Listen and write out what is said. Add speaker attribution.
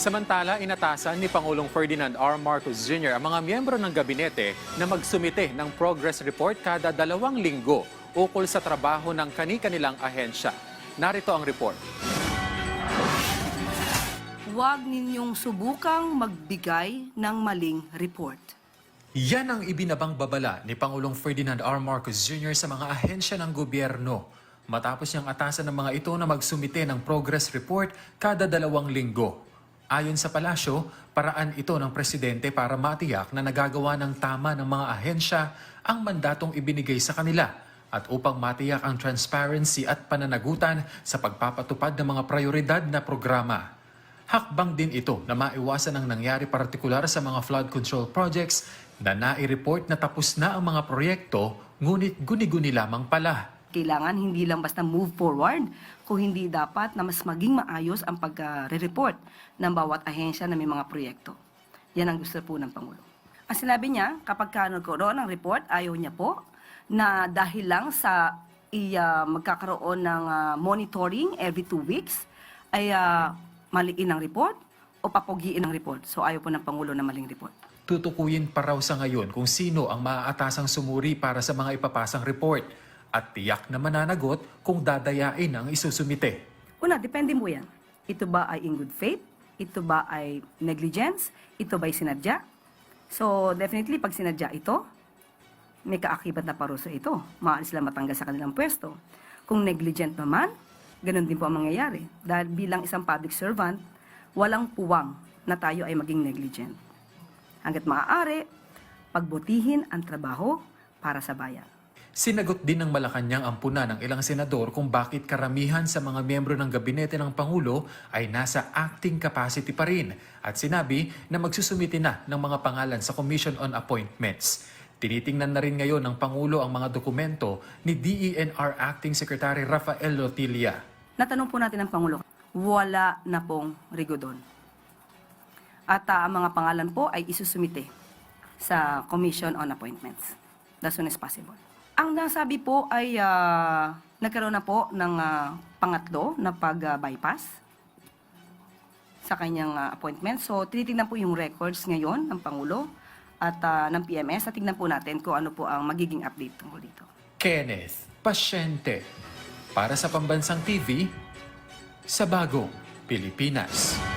Speaker 1: Samantala, inatasan ni Pangulong Ferdinand R. Marcos Jr. ang mga miyembro ng gabinete na magsumite ng progress report kada 2 linggo ukol sa trabaho ng kani-kanilang ahensya. Narito ang report.
Speaker 2: Huwag ninyong subukang magbigay ng maling report.
Speaker 1: Yan ang ibinabang babala ni Pangulong Ferdinand R. Marcos Jr. sa mga ahensya ng gobyerno. Matapos niyang atasan ng mga ito na magsumite ng progress report kada 2 linggo. Ayon sa palasyo, paraan ito ng presidente para matiyak na nagagawa ng tama ng mga ahensya ang mandatong ibinigay sa kanila at upang matiyak ang transparency at pananagutan sa pagpapatupad ng mga prioridad na programa. Hakbang din ito na maiwasan ang nangyari partikular sa mga flood control projects na nai-report na tapos na ang mga proyekto ngunit guni-guni lamang pala.
Speaker 2: Kailangan hindi lang basta move forward, kung hindi dapat na mas maging maayos ang pag-report ng bawat ahensya na may mga proyekto. Yan ang gusto po ng Pangulo. Ang sinabi niya, kapag nagkaroon ng report, ayaw niya po na dahil lang sa magkakaroon ng monitoring every 2 weeks, ay maliin ang report o papugiin ang report. So ayaw po ng Pangulo na maling report.
Speaker 1: Tutukuyin pa raw sa ngayon kung sino ang maaatasang sumuri para sa mga ipapasang report at tiyak na mananagot kung dadayain ang isusumite.
Speaker 2: Una, depende mo yan. Ito ba ay in good faith? Ito ba ay negligence? Ito ba ay sinadya? So definitely pag sinadya ito, may kaakibat na parusa ito. Maaari sila matanggal sa kanilang pwesto. Kung negligent naman, ganun din po ang mangyayari. Dahil bilang isang public servant, walang puwang na tayo ay maging negligent. Hanggat maaari, pagbutihin ang trabaho para sa bayan.
Speaker 1: Sinagot din ng Malacanang ang puna ng ilang senador kung bakit karamihan sa mga miyembro ng gabinete ng Pangulo ay nasa acting capacity pa rin at sinabi na magsusumite na ng mga pangalan sa Commission on Appointments. Tinitingnan na rin ngayon ng Pangulo ang mga dokumento ni DENR Acting Secretary Rafael Lotilla.
Speaker 2: Natanong po natin ang Pangulo, wala na pong rigodon. At ang mga pangalan po ay isusumite sa Commission on Appointments as soon as possible. Ang nasabi po ay nagkaroon na po ng pangatlo na pag-bypass sa kanyang appointment. So, tinitingnan po yung records ngayon ng Pangulo at ng PMS at tingnan po natin kung ano po ang magiging update tungkol dito.
Speaker 1: Kenneth Pasyente para sa Pambansang TV sa Bagong Pilipinas.